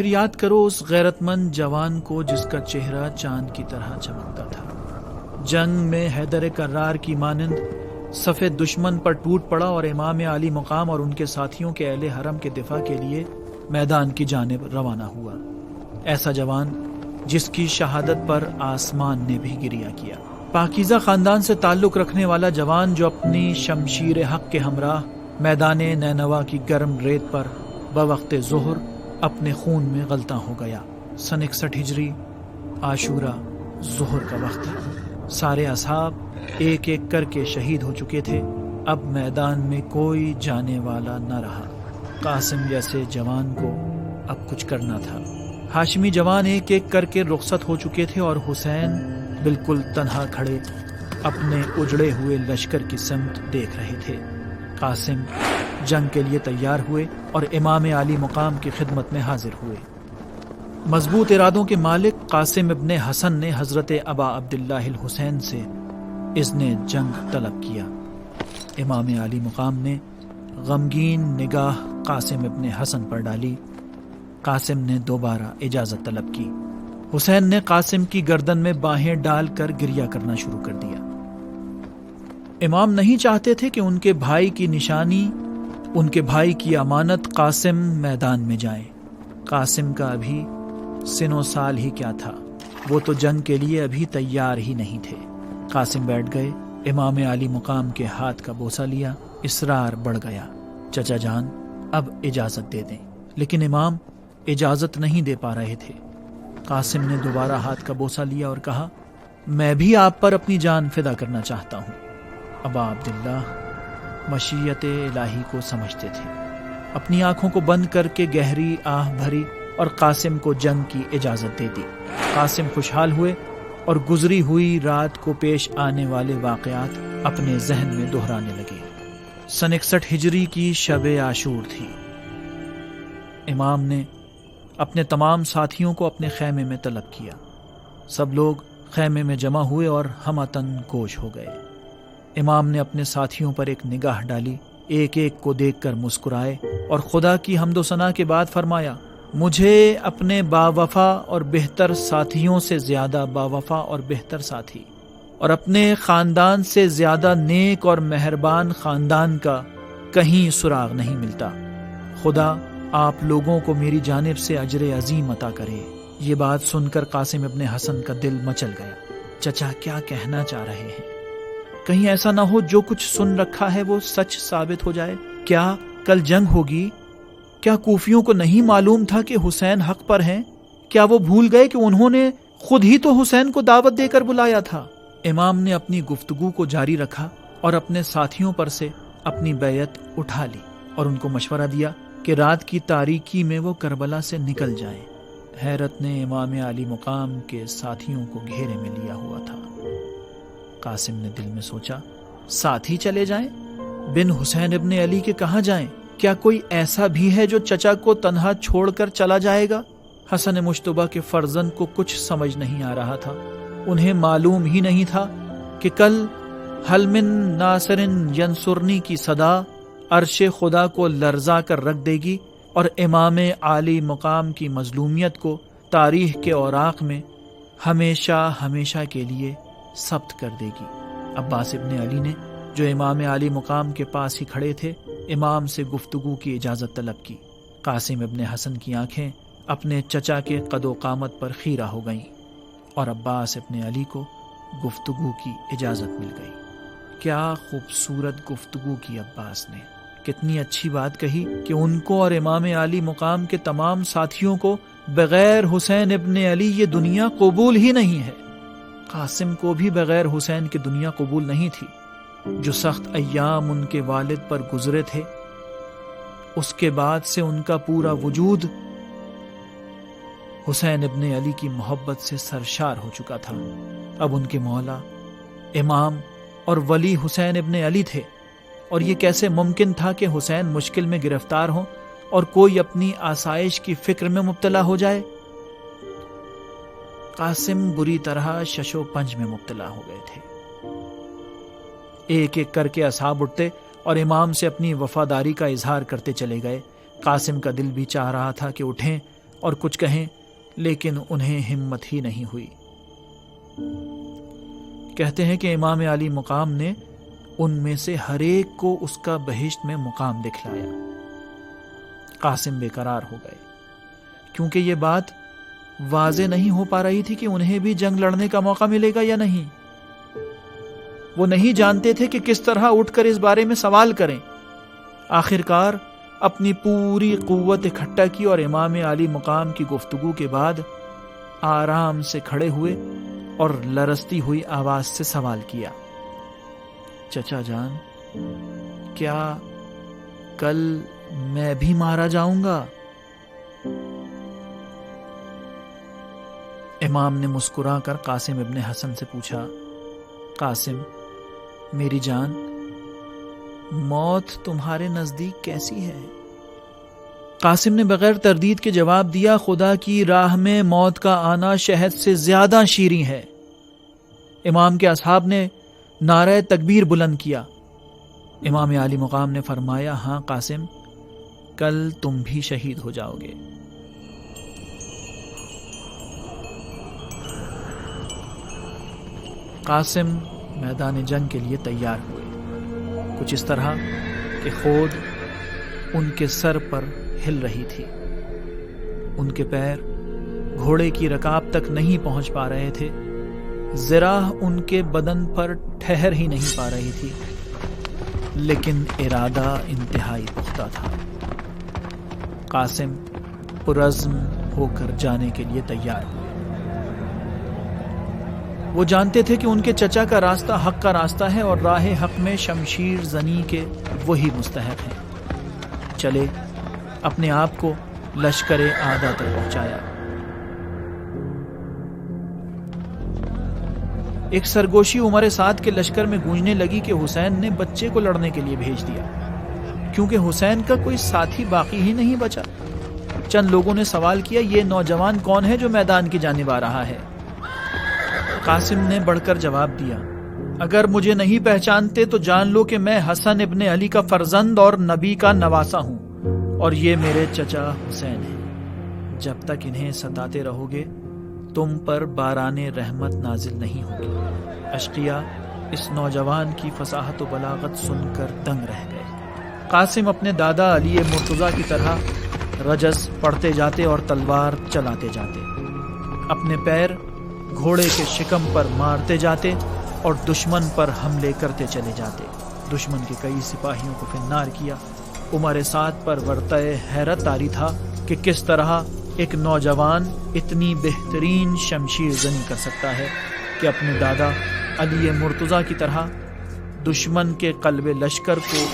پھر یاد کرو اس غیرت مند جوان کو جس کا چہرہ چاند کی طرح چمکتا تھا۔ جنگ میں حیدر کرار کی مانند صف دشمن پر ٹوٹ پڑا اور امام عالی مقام اور ان کے ساتھیوں کے اہل حرم کے دفاع کے لیے میدان کی جانب روانہ ہوا۔ ایسا جوان جس کی شہادت پر آسمان نے بھی گریہ کیا، پاکیزہ خاندان سے تعلق رکھنے والا جوان جو اپنی شمشیر حق کے ہمراہ میدان نینوا کی گرم ریت پر بوقت ظہر اپنے خون میں غلطاں ہو گیا۔ سن 61 ہجری عاشورہ ظہر کا وقت ہے۔ سارے اصحاب ایک ایک کر کے شہید ہو چکے تھے۔ اب میدان میں کوئی جانے والا نہ رہا۔ قاسم جیسے جوان کو اب کچھ کرنا تھا۔ ہاشمی جوان ایک ایک کر کے رخصت ہو چکے تھے اور حسین بالکل تنہا کھڑے اپنے اجڑے ہوئے لشکر کی سمت دیکھ رہے تھے۔ قاسم جنگ کے لیے تیار ہوئے اور امام عالی مقام کی خدمت میں حاضر ہوئے۔ مضبوط ارادوں کے مالک قاسم ابن حسن نے حضرت ابا عبداللہ الحسین سے اذن جنگ طلب کیا۔ امام عالی مقام نے غمگین نگاہ قاسم ابن حسن پر ڈالی۔ قاسم نے دوبارہ اجازت طلب کی۔ حسین نے قاسم کی گردن میں باہیں ڈال کر گریہ کرنا شروع کر دیا۔ امام نہیں چاہتے تھے کہ ان کے بھائی کی نشانی، ان کے بھائی کی امانت قاسم میدان میں جائے۔ قاسم کا ابھی سن و سال ہی کیا تھا، وہ تو جنگ کے لیے ابھی تیار ہی نہیں تھے۔ قاسم بیٹھ گئے، امام عالی مقام کے ہاتھ کا بوسہ لیا۔ اصرار بڑھ گیا، چچا جان اب اجازت دے دیں، لیکن امام اجازت نہیں دے پا رہے تھے۔ قاسم نے دوبارہ ہاتھ کا بوسہ لیا اور کہا، میں بھی آپ پر اپنی جان فدا کرنا چاہتا ہوں۔ ابا عبداللہ مشیت الہی کو سمجھتے تھے۔ اپنی آنکھوں کو بند کر کے گہری آہ بھری اور قاسم کو جنگ کی اجازت دے دی۔ قاسم خوشحال ہوئے اور گزری ہوئی رات کو پیش آنے والے واقعات اپنے ذہن میں دہرانے لگے۔ سن 61 ہجری کی شب عاشور تھی۔ امام نے اپنے تمام ساتھیوں کو اپنے خیمے میں طلب کیا۔ سب لوگ خیمے میں جمع ہوئے اور ہمتن گوش ہو گئے۔ امام نے اپنے ساتھیوں پر ایک نگاہ ڈالی، ایک ایک کو دیکھ کر مسکرائے اور خدا کی حمد و ثنا کے بعد فرمایا، مجھے اپنے باوفا اور بہتر ساتھیوں سے زیادہ باوفا اور بہتر ساتھی اور اپنے خاندان سے زیادہ نیک اور مہربان خاندان کا کہیں سراغ نہیں ملتا۔ خدا آپ لوگوں کو میری جانب سے اجر عظیم عطا کرے۔ یہ بات سن کر قاسم ابن حسن کا دل مچل گیا۔ چچا کیا کہنا چاہ رہے ہیں؟ کہیں ایسا نہ ہو جو کچھ سن رکھا ہے وہ سچ ثابت ہو جائے؟ کیا کل جنگ ہوگی؟ کیا کوفیوں کو نہیں معلوم تھا کہ حسین حق پر ہیں؟ کیا وہ بھول گئے کہ انہوں نے خود ہی تو حسین کو دعوت دے کر بلایا تھا؟ امام نے اپنی گفتگو کو جاری رکھا اور اپنے ساتھیوں پر سے اپنی بیعت اٹھا لی اور ان کو مشورہ دیا کہ رات کی تاریکی میں وہ کربلا سے نکل جائیں۔ حیرت نے امام عالی مقام کے ساتھیوں کو گھیرے میں لیا ہوا تھا۔ قاسم نے دل میں سوچا، ساتھی چلے جائیں؟ بن حسین ابن علی کے کہاں جائیں؟ کیا کوئی ایسا بھی ہے جو چچا کو تنہا چھوڑ کر چلا جائے گا؟ حسن مشتبہ کے فرزند کو کچھ سمجھ نہیں آ رہا تھا۔ انہیں معلوم ہی نہیں تھا کہ کل حل من ناصر ینصرنی کی صدا عرش خدا کو لرزا کر رکھ دے گی اور امام عالی مقام کی مظلومیت کو تاریخ کے اوراق میں ہمیشہ ہمیشہ کے لیے ثبت کر دے گی۔ عباس ابن علی نے جو امام عالی مقام کے پاس ہی کھڑے تھے امام سے گفتگو کی اجازت طلب کی۔ قاسم ابن حسن کی آنکھیں اپنے چچا کے قد و قامت پر خیرہ ہو گئیں اور عباس ابن علی کو گفتگو کی اجازت مل گئی۔ کیا خوبصورت گفتگو کی عباس نے، کتنی اچھی بات کہی کہ ان کو اور امام عالی مقام کے تمام ساتھیوں کو بغیر حسین ابن علی یہ دنیا قبول ہی نہیں ہے۔ قاسم کو بھی بغیر حسین کی دنیا قبول نہیں تھی۔ جو سخت ایام ان کے والد پر گزرے تھے اس کے بعد سے ان کا پورا وجود حسین ابن علی کی محبت سے سرشار ہو چکا تھا۔ اب ان کے مولا امام اور ولی حسین ابن علی تھے، اور یہ کیسے ممکن تھا کہ حسین مشکل میں گرفتار ہوں اور کوئی اپنی آسائش کی فکر میں مبتلا ہو جائے؟ قاسم بری طرح شش و پنج میں مبتلا ہو گئے تھے۔ ایک ایک کر کے اصحاب اٹھتے اور امام سے اپنی وفاداری کا اظہار کرتے چلے گئے۔ قاسم کا دل بھی چاہ رہا تھا کہ اٹھیں اور کچھ کہیں، لیکن انہیں ہمت ہی نہیں ہوئی۔ کہتے ہیں کہ امام علی مقام نے ان میں سے ہر ایک کو اس کا بہشت میں مقام دکھلایا۔ قاسم بے قرار ہو گئے، کیونکہ یہ بات واضح نہیں ہو پا رہی تھی کہ انہیں بھی جنگ لڑنے کا موقع ملے گا یا نہیں۔ وہ نہیں جانتے تھے کہ کس طرح اٹھ کر اس بارے میں سوال کریں۔ آخر کار اپنی پوری قوت اکٹھا کی اور امام علی مقام کی گفتگو کے بعد آرام سے کھڑے ہوئے اور لرزتی ہوئی آواز سے سوال کیا، چچا جان، کیا کل میں بھی مارا جاؤں گا؟ امام نے مسکرا کر قاسم ابن حسن سے پوچھا، قاسم میری جان، موت تمہارے نزدیک کیسی ہے؟ قاسم نے بغیر تردید کے جواب دیا، خدا کی راہ میں موت کا آنا شہد سے زیادہ شیریں ہے۔ امام کے اصحاب نے نعرہ تکبیر بلند کیا۔ امام علی مقام نے فرمایا، ہاں قاسم، کل تم بھی شہید ہو جاؤ گے۔ قاسم میدان جنگ کے لیے تیار ہوئے، کچھ اس طرح کہ خود ان کے سر پر ہل رہی تھی، ان کے پیر گھوڑے کی رکاب تک نہیں پہنچ پا رہے تھے، ذرا ان کے بدن پر ٹھہر ہی نہیں پا رہی تھی، لیکن ارادہ انتہائی پختہ تھا۔ قاسم پرعزم ہو کر جانے کے لیے تیار ہوئے۔ وہ جانتے تھے کہ ان کے چچا کا راستہ حق کا راستہ ہے اور راہ حق میں شمشیر زنی کے وہی مستحق ہیں۔ چلے اپنے آپ کو لشکر اعداء تک پہنچایا۔ ایک سرگوشی عمر سعد کے لشکر میں گونجنے لگی کہ حسین نے بچے کو لڑنے کے لیے بھیج دیا، کیونکہ حسین کا کوئی ساتھی باقی ہی نہیں بچا۔ چند لوگوں نے سوال کیا، یہ نوجوان کون ہے جو میدان کی جانب آ رہا ہے؟ قاسم نے بڑھ کر جواب دیا، اگر مجھے نہیں پہچانتے تو جان لو کہ میں حسن ابن علی کا فرزند اور نبی کا نواسا ہوں، اور یہ میرے چچا حسین ہیں۔ جب تک انہیں ستاتے رہو گے تم پر باران رحمت نازل نہیں ہوگی۔ اشقیاء اس نوجوان کی فصاحت و بلاغت سن کر دنگ رہ گئے۔ قاسم اپنے دادا علی مرتضیٰ کی طرح رجز پڑھتے جاتے اور تلوار چلاتے جاتے، اپنے پیر گھوڑے کے شکم پر مارتے جاتے اور دشمن پر حملے کرتے چلے جاتے۔ دشمن کے کئی سپاہیوں کو فنار کیا۔ عمر سعد پر ورطۂ حیرت طاری تھا کہ کس طرح ایک نوجوان اتنی بہترین شمشیر زنی کر سکتا ہے کہ اپنے دادا علی مرتضیٰ کی طرح دشمن کے قلب لشکر کو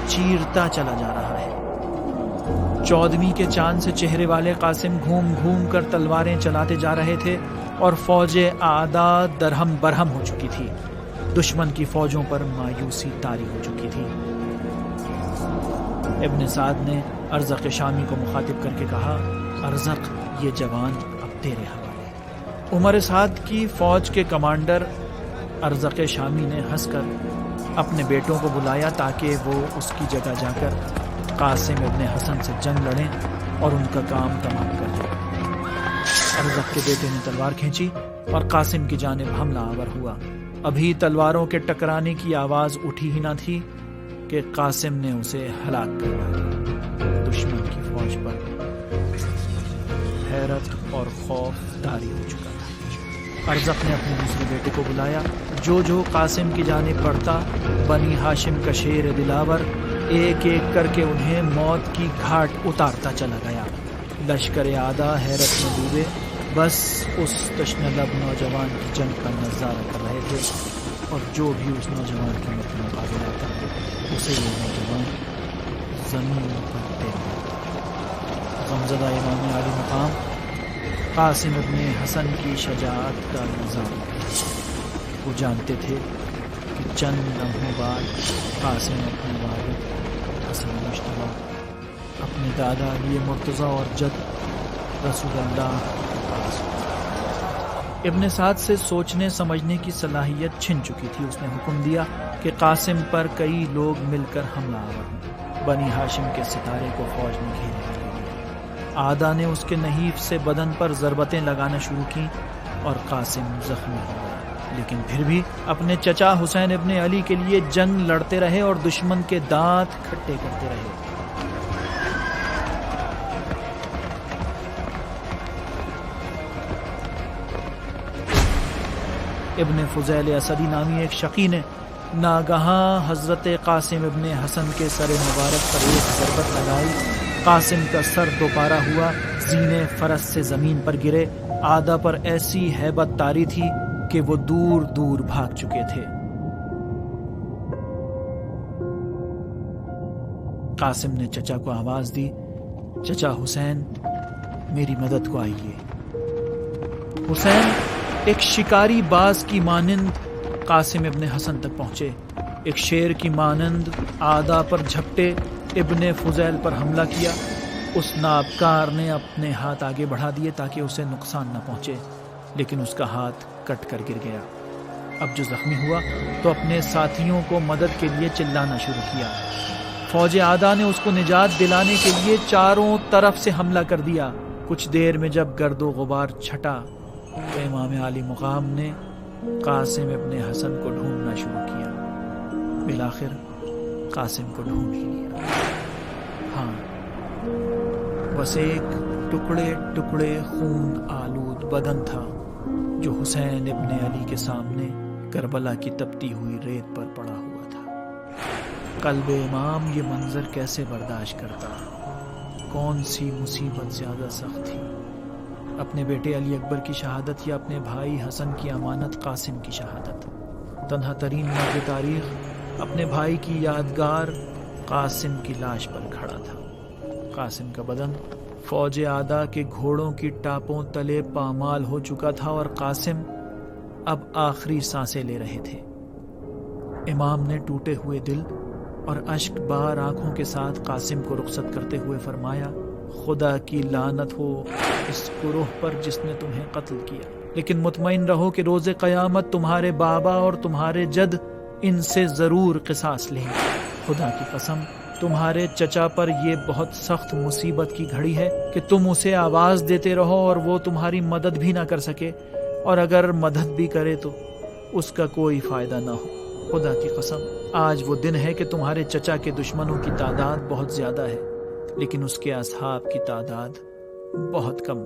چیرتا چلا جا رہا ہے۔ 14ویں کے چاند سے چہرے والے قاسم گھوم گھوم کر تلواریں چلاتے جا رہے تھے اور فوج اعداء درہم برہم ہو چکی تھی۔ دشمن کی فوجوں پر مایوسی طاری ہو چکی تھی۔ ابن سعد نے ارزق شامی کو مخاطب کر کے کہا، ارزق، یہ جوان اب تیرے حوالے۔ عمر سعد کی فوج کے کمانڈر ارزق شامی نے ہنس کر اپنے بیٹوں کو بلایا تاکہ وہ اس کی جگہ جا کر قاسم ابن حسن سے جنگ لڑیں اور ان کا کام تمام کر دیں۔ ارزق کے بیٹے نے تلوار کھینچی اور قاسم کی جانب حملہ آور ہوا۔ ابھی تلواروں کے ٹکرانے کی آواز اٹھی ہی نہ تھی کہ قاسم نے اسے ہلاک کر ڈالا۔ دشمن کی فوج پر حیرت اور خوف طاری ہو چکا تھا۔ ارزق نے اپنے دوسرے بیٹے کو بلایا۔ جو جو قاسم کی جانب بڑھتا، بنی ہاشم کا شیر دلاور ایک ایک کر کے انہیں موت کی گھاٹ اتارتا چلا گیا۔ لشکر اعداء حیرت میں ڈوبے، بس اس تشنہ لب نوجوان کی جنگ کا نظارہ کر رہے تھے، اور جو بھی اس نوجوان کے مقابلہ آتا اسے یہ نوجوان زمین پر ٹیک دیتا۔ غمزدہ امام علی مقام قاسم ابن حسن کی شجاعت کا نظارہ کرتا۔ وہ جانتے تھے کہ چند لمحوں بعد قاسم اپنے والد حسن مشتبہ، اپنے دادا علی مرتضیٰ اور جد رسول اللہ کے پاس ہوگا۔ ابن سعد سے سوچنے سمجھنے کی صلاحیت چھن چکی تھی۔ اس نے حکم دیا کہ قاسم پر کئی لوگ مل کر حملہ آور ہوں۔ بنی ہاشم کے ستارے کو فوج نے گھیرے لیا۔ آدا نے اس کے نحیف سے بدن پر ضربتیں لگانا شروع کی اور قاسم زخمی ہو گیا، لیکن پھر بھی اپنے چچا حسین ابن علی کے لیے جنگ لڑتے رہے اور دشمن کے دانت کھٹے کرتے رہے۔ ابن فضیل اسدی نامی ایک شقی نے ناگہاں حضرت قاسم ابن حسن کے سر مبارک پر ایک ضربت لگائی۔ قاسم کا سر دوپارہ ہوا، زینے فرس سے زمین پر گرے۔ آدا پر ایسی ہیبت طاری تھی کہ وہ دور دور بھاگ چکے تھے۔ قاسم نے چچا کو آواز دی، چچا حسین میری مدد کو آئیے۔ حسین ایک شکاری باز کی مانند قاسم ابن حسن تک پہنچے، ایک شیر کی مانند آدا پر جھپٹے، ابن فضیل پر حملہ کیا۔ اس نابکار نے اپنے ہاتھ آگے بڑھا دیے تاکہ اسے نقصان نہ پہنچے، لیکن اس کا ہاتھ کٹ کر گر گیا۔ اب جو زخمی ہوا تو اپنے ساتھیوں کو مدد کے لیے چلانا شروع کیا۔ فوج آدا نے اس کو نجات دلانے کے لیے چاروں طرف سے حملہ کر دیا۔ کچھ دیر میں جب گرد و غبار چھٹا تو امام علی مقام نے قاسم ابن حسن کو ڈھونڈنا شروع کیا۔ بالآخر قاسم کو ڈھونڈ ہی لیا۔ ہاں، بس ایک ٹکڑے ٹکڑے خون آلود بدن تھا جو حسین ابن علی کے سامنے کربلا کی تپتی ہوئی ریت پر پڑا ہوا تھا۔ قلب امام یہ منظر کیسے برداشت کرتا؟ کون سی مصیبت زیادہ سخت تھی، اپنے بیٹے علی اکبر کی شہادت یا اپنے بھائی حسن کی امانت قاسم کی شہادت؟ تنہا ترین مرد تاریخ اپنے بھائی کی یادگار قاسم کی لاش پر کھڑا تھا۔ قاسم کا بدن فوج آدا کے گھوڑوں کی ٹاپوں تلے پامال ہو چکا تھا اور قاسم اب آخری سانسیں لے رہے تھے۔ امام نے ٹوٹے ہوئے دل اور اشک بار آنکھوں کے ساتھ قاسم کو رخصت کرتے ہوئے فرمایا، خدا کی لعنت ہو اس گروہ پر جس نے تمہیں قتل کیا، لیکن مطمئن رہو کہ روز قیامت تمہارے بابا اور تمہارے جد ان سے ضرور قصاص لیں گے۔ خدا کی قسم تمہارے چچا پر یہ بہت سخت مصیبت کی گھڑی ہے کہ تم اسے آواز دیتے رہو اور وہ تمہاری مدد بھی نہ کر سکے، اور اگر مدد بھی کرے تو اس کا کوئی فائدہ نہ ہو۔ خدا کی قسم آج وہ دن ہے کہ تمہارے چچا کے دشمنوں کی تعداد بہت زیادہ ہے، لیکن اس کے اصحاب کی تعداد بہت کم۔